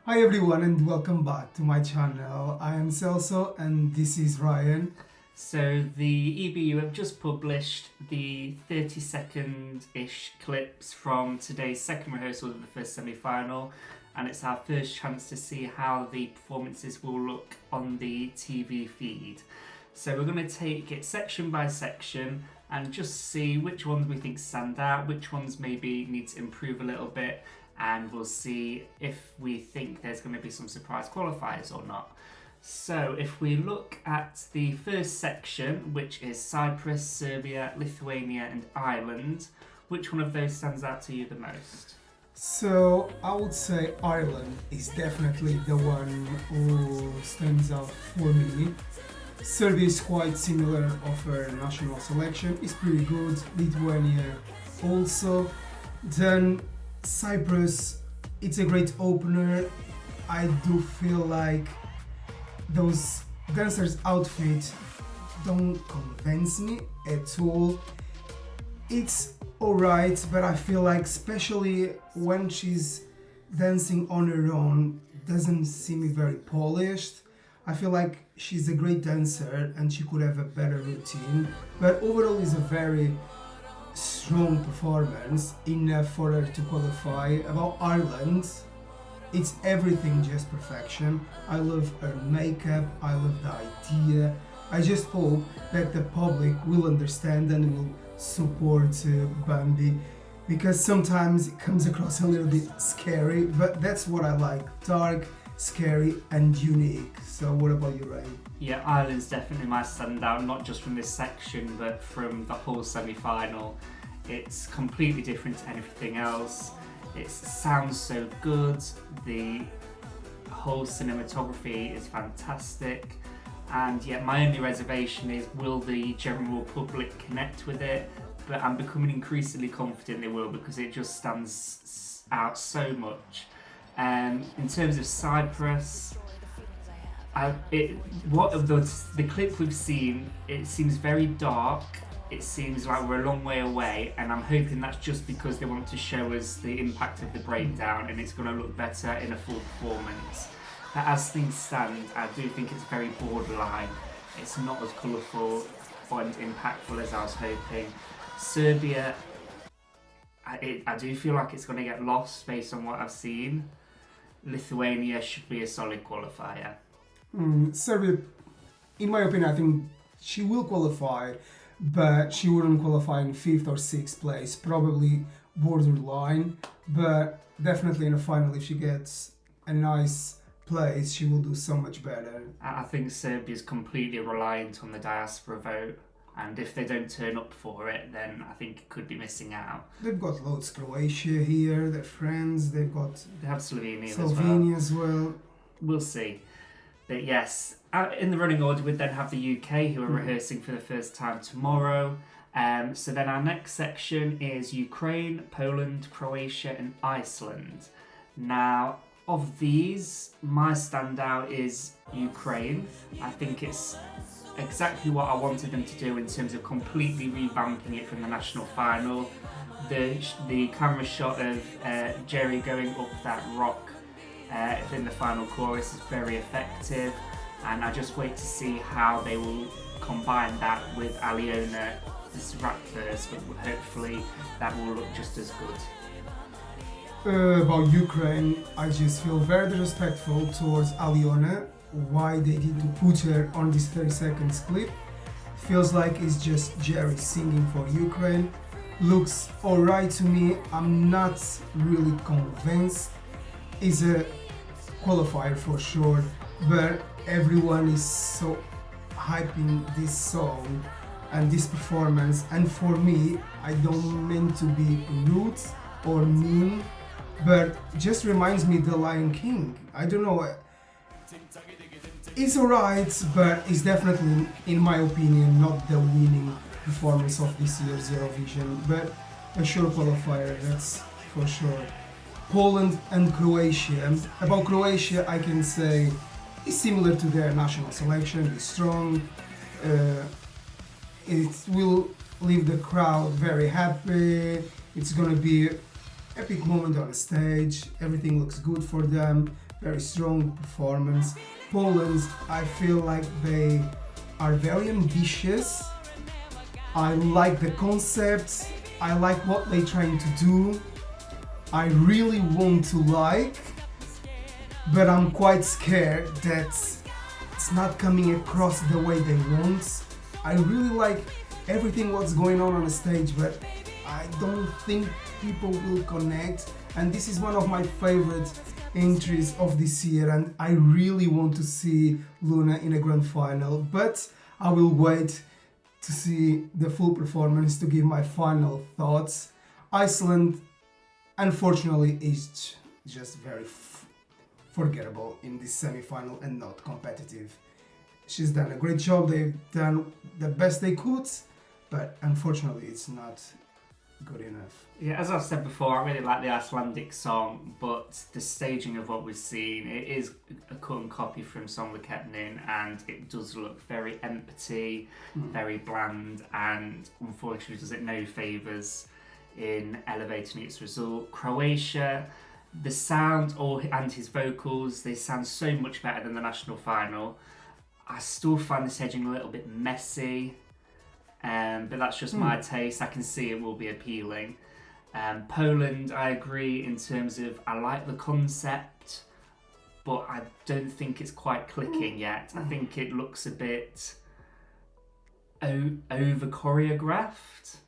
Hi everyone and welcome back to my channel. I am Celso and this is Ryan. So the EBU have just published the 30-second-ish clips from today's second rehearsal of the first semi-final, and it's our first chance to see how the performances will look on the TV feed. So we're going to take it section by section and just see which ones we think stand out, which ones maybe need to improve a little bit, and we'll see if we think there's going to be some surprise qualifiers or not. So if we look at the first section, which is Cyprus, Serbia, Lithuania and Ireland, which one of those stands out to you the most? So I would say Ireland is definitely the one who stands out for me. Serbia is quite similar of her national selection, it's pretty good. Lithuania also. Then Cyprus, it's a great opener. I do feel like those dancers' outfits don't convince me at all. It's alright, but I feel like especially when she's dancing on her own, doesn't seem very polished. I feel like she's a great dancer and she could have a better routine, but overall is a very strong performance, enough for her to qualify. About Ireland, it's everything just perfection. I love her makeup, I love the idea. I just hope that the public will understand and will support Bambi, because sometimes it comes across a little bit scary, but that's what I like, dark, scary and unique. So what about you, Ryan? Yeah, Ireland's definitely my standout, not just from this section but from the whole semi-final. It's completely different to anything else. It sounds so good, the whole cinematography is fantastic, and yet my only reservation is, will the general public connect with it? But I'm becoming increasingly confident they will, because it just stands out so much. In terms of Cyprus, the clip we've seen, it seems very dark. It seems like we're a long way away, and I'm hoping that's just because they want to show us the impact of the breakdown and it's going to look better in a full performance. But as things stand, I do think it's very borderline. It's not as colourful and impactful as I was hoping. Serbia, I do feel like it's going to get lost based on what I've seen. Lithuania should be a solid qualifier. Serbia, in my opinion, I think she will qualify, but she wouldn't qualify in 5th or 6th place, probably borderline, but definitely in a final, if she gets a nice place, she will do so much better. I think Serbia's completely reliant on the diaspora vote, and if they don't turn up for it, then I think it could be missing out. They've got loads, Croatia here, their friends, They have Slovenia Slovenia as well. We'll see. But yes, in the running order, we'd then have the UK, who are rehearsing for the first time tomorrow. So then our next section is Ukraine, Poland, Croatia and Iceland. Now, of these, my standout is Ukraine. I think it's exactly what I wanted them to do in terms of completely revamping it from the national final. The camera shot of Jerry going up that rock in the final chorus is very effective, and I just wait to see how they will combine that with Aliona, this rap verse, but hopefully that will look just as good. About Ukraine, I just feel very disrespectful towards Aliona. Why they didn't put her on this 30 seconds clip. Feels like it's just Jerry singing for Ukraine. Looks alright to me, I'm not really convinced. Is a qualifier for sure, but everyone is so hyping this song and this performance, and for me, I don't mean to be rude or mean, but just reminds me the Lion King. I don't know, it's alright, but it's definitely, in my opinion, not the winning performance of this year's Eurovision, but a sure qualifier, that's for sure. Poland and Croatia. About Croatia, I can say it's similar to their national selection, it's strong, it will leave the crowd very happy, it's gonna be epic moment on the stage, everything looks good for them, very strong performance. Poland, I feel like they are very ambitious. I like the concept. I like what they're trying to do. I really want to like, but I'm quite scared that it's not coming across the way they want. I really like everything what's going on the stage, but I don't think people will connect. And this is one of my favorite entries of this year, and I really want to see Luna in a grand final, but I will wait to see the full performance to give my final thoughts. Iceland, unfortunately, is just very forgettable in this semi-final and not competitive. She's done a great job, they've done the best they could, but unfortunately it's not good enough. Yeah, as I've said before, I really like the Icelandic song, but the staging of what we've seen, it is a cut and copy from Song Kepnin, and it does look very empty, very bland, and unfortunately does it no favours in elevating its result. Croatia, the sound and his vocals, they sound so much better than the national final. I still find the staging a little bit messy, but that's just my taste. I can see it will be appealing. Poland, I agree in terms of I like the concept, but I don't think it's quite clicking yet. I think it looks a bit over choreographed.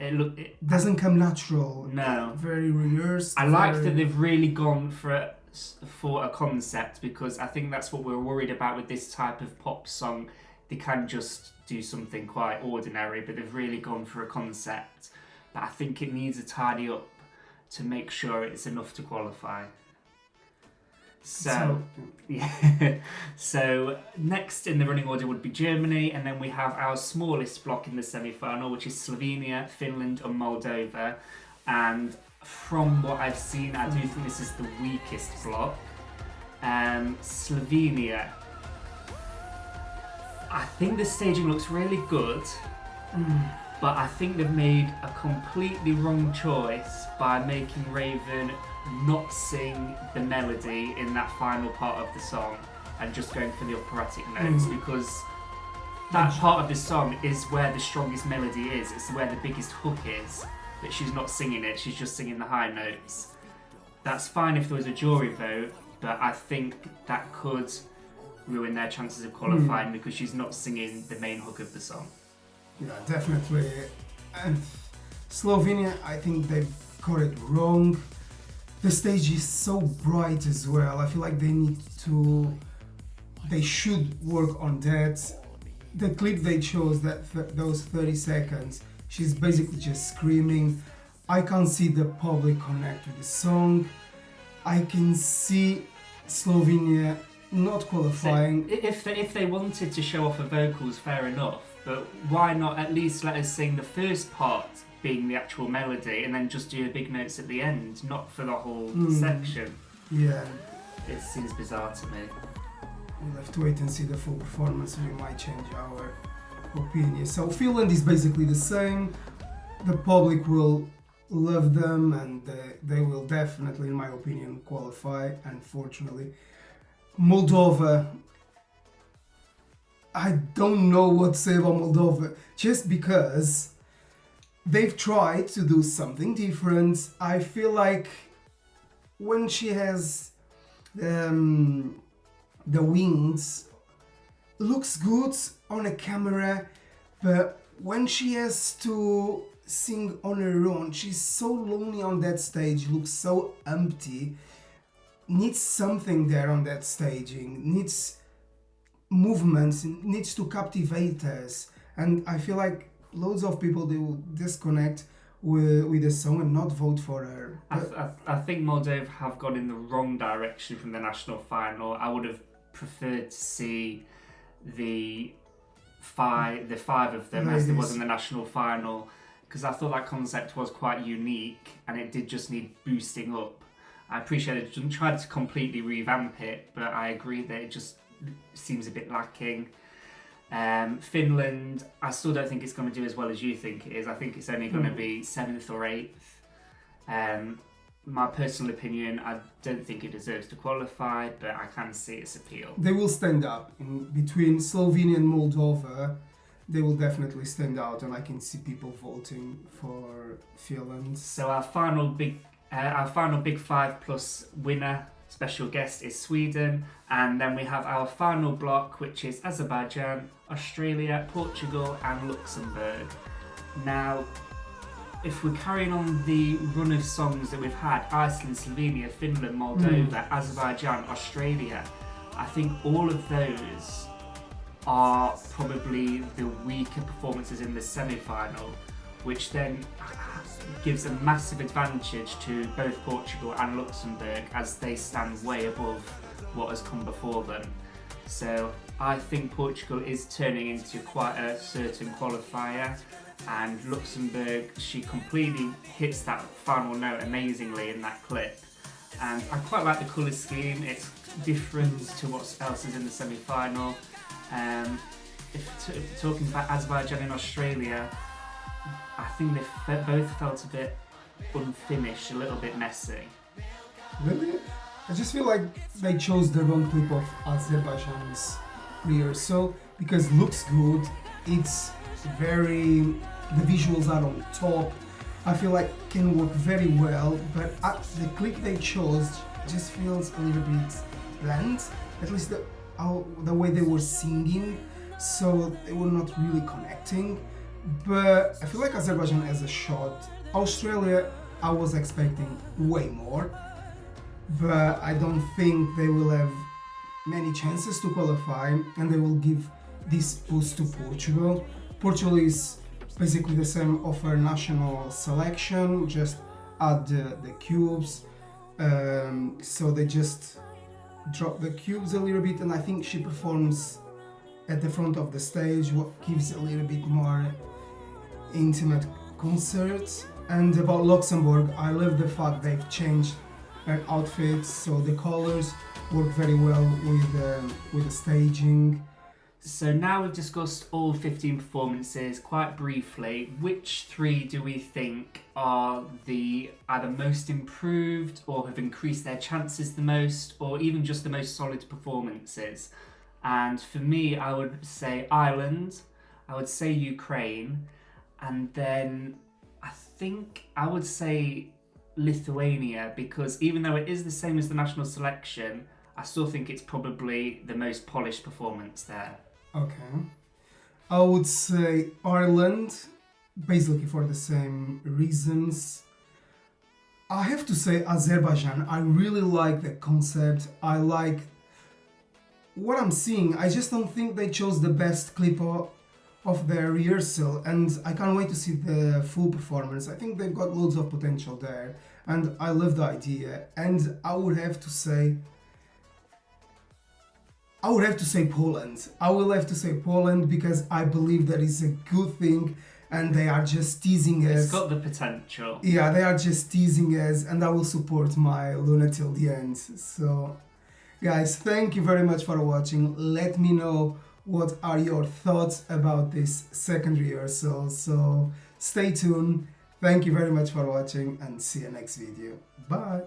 It doesn't come natural. No, very rehearsed. I like that they've really gone for a concept, because I think that's what we're worried about with this type of pop song. They can just do something quite ordinary, but they've really gone for a concept. But I think it needs a tidy up to make sure it's enough to qualify. So yeah. So next in the running order would be Germany, and then we have our smallest block in the semi-final, which is Slovenia, Finland and Moldova. And from what I've seen, I do think this is the weakest block. Slovenia, I think the staging looks really good, but I think they've made a completely wrong choice by making Raven not sing the melody in that final part of the song and just going for the operatic notes, because that part of the song is where the strongest melody is. It's where the biggest hook is, but she's not singing it, she's just singing the high notes. That's fine if there was a jury vote, but I think that could ruin their chances of qualifying because she's not singing the main hook of the song. Yeah, definitely. And Slovenia, I think they've got it wrong. The stage is so bright as well. I feel like they should work on that. The clip they chose, those 30 seconds, she's basically just screaming. I can't see the public connect with the song. I can see Slovenia not qualifying. So if they wanted to show off her vocals, fair enough, but why not at least let us sing the first part being the actual melody and then just do the big notes at the end, not for the whole section? Yeah. It seems bizarre to me. We'll have to wait and see the full performance, and we might change our opinion. So Finland is basically the same. The public will love them, and they will definitely, in my opinion, qualify, unfortunately. Moldova, I don't know what to say about Moldova, just because they've tried to do something different. I feel like when she has the wings, looks good on a camera, but when she has to sing on her own, she's so lonely on that stage, looks so empty. Needs something there on that staging, needs movements, needs to captivate us. And I feel like loads of people, they will disconnect with the song and not vote for her. I think Moldova have gone in the wrong direction from the national final. I would have preferred to see the five of them as there was in the national final, because I thought that concept was quite unique and it did just need boosting up. I appreciate it didn't try to completely revamp it, but I agree that it just seems a bit lacking. Finland, I still don't think it's going to do as well as you think it is. I think it's only going to be 7th or 8th. my personal opinion, I don't think it deserves to qualify, but I can see its appeal. They will stand up. In between Slovenia and Moldova, they will definitely stand out, and I can see people voting for Finland. So our final big five plus winner, special guest, is Sweden, and then we have our final block, which is Azerbaijan, Australia, Portugal, and Luxembourg. Now, if we're carrying on the run of songs that we've had, Iceland, Slovenia, Finland, Moldova, Azerbaijan, Australia, I think all of those are probably the weaker performances in the semi-final, which then gives a massive advantage to both Portugal and Luxembourg as they stand way above what has come before them. So I think Portugal is turning into quite a certain qualifier, and Luxembourg, she completely hits that final note amazingly in that clip. And I quite like the colour scheme, it's different to what else is in the semi-final. If talking about Azerbaijan and Australia, I think they both felt a bit unfinished, a little bit messy. Really? I just feel like they chose the wrong clip of Azerbaijan's rehearsal because it looks good, it's very, the visuals are on top, I feel like can work very well, but the clip they chose just feels a little bit bland, at least the way they were singing, so they were not really connecting. But I feel like Azerbaijan has a shot. Australia, I was expecting way more, but I don't think they will have many chances to qualify, and they will give this boost to Portugal. Portugal is basically the same of our national selection, just add the cubes, so they just drop the cubes a little bit, and I think she performs at the front of the stage, what gives a little bit more intimate concert. And about Luxembourg, I love the fact they've changed their outfits, so the colors work very well with the staging. So now we've discussed all 15 performances quite briefly. Which three do we think are the either most improved or have increased their chances the most, or even just the most solid performances? And for me, I would say Ireland, I would say Ukraine, and then I think I would say Lithuania, because even though it is the same as the national selection, I still think it's probably the most polished performance there. Okay. I would say Ireland, basically for the same reasons. I have to say Azerbaijan, I really like the concept, I like what I'm seeing. I just don't think they chose the best clip of their rehearsal, and I can't wait to see the full performance. I think they've got loads of potential there, and I love the idea. And I would have to say Poland. I will have to say Poland because I believe that is a good thing, and they are just teasing us. It's got the potential. Yeah, they are just teasing us, and I will support my Luna till the end. So, guys, thank you very much for watching. Let me know what are your thoughts about this second rehearsal. So, stay tuned. Thank you very much for watching, and see you next video. Bye!